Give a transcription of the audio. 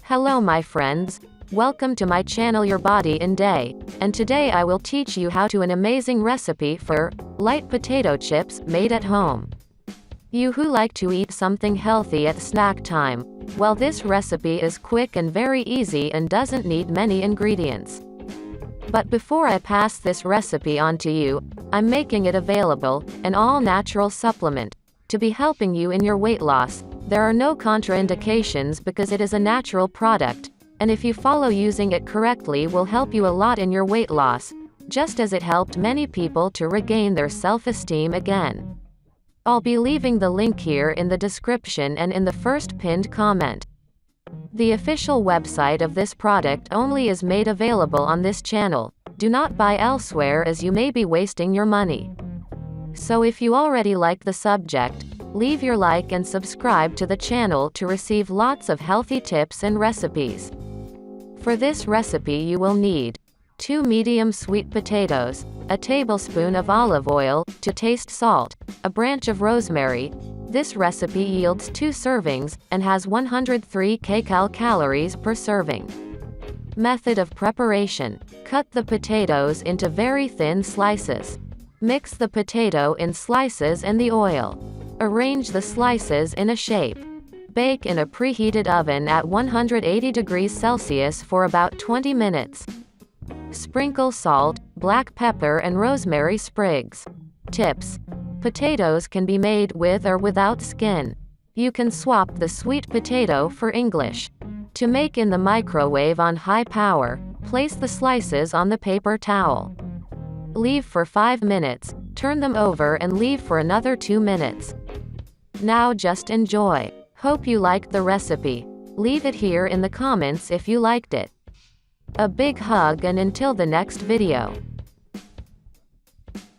Hello my friends, welcome to my channel Your Body in Day, and today I will teach you how to an amazing recipe for light potato chips made at home. You who like to eat something healthy at snack time, well this recipe is quick and very easy and doesn't need many ingredients. But before I pass this recipe on to you, I'm making it available, an all-natural supplement, to be helping you in your weight loss. There are no contraindications because it is a natural product, and if you follow using it correctly will help you a lot in your weight loss, just as it helped many people to regain their self-esteem again. I'll be leaving the link here in the description and in the first pinned comment. The official website of this product only is made available on this channel. Do not buy elsewhere as you may be wasting your money. So if you already like the subject, leave your like and subscribe to the channel to receive lots of healthy tips and recipes. For this recipe you will need 2 medium sweet potatoes, a tablespoon of olive oil, to taste salt, a branch of rosemary. This recipe yields 2 servings, and has 103 Kcal calories per serving. Method of preparation. Cut the potatoes into very thin slices. Mix the potato in slices and the oil. Arrange the slices in a shape. Bake in a preheated oven at 180 degrees Celsius for about 20 minutes. Sprinkle salt, black pepper and rosemary sprigs. Tips. Potatoes can be made with or without skin. You can swap the sweet potato for English. To make in the microwave on high power, place the slices on the paper towel. Leave for 5 minutes, turn them over and leave for another 2 minutes. Now just enjoy. Hope you liked the recipe. Leave it here in the comments if you liked it. A big hug and until the next video.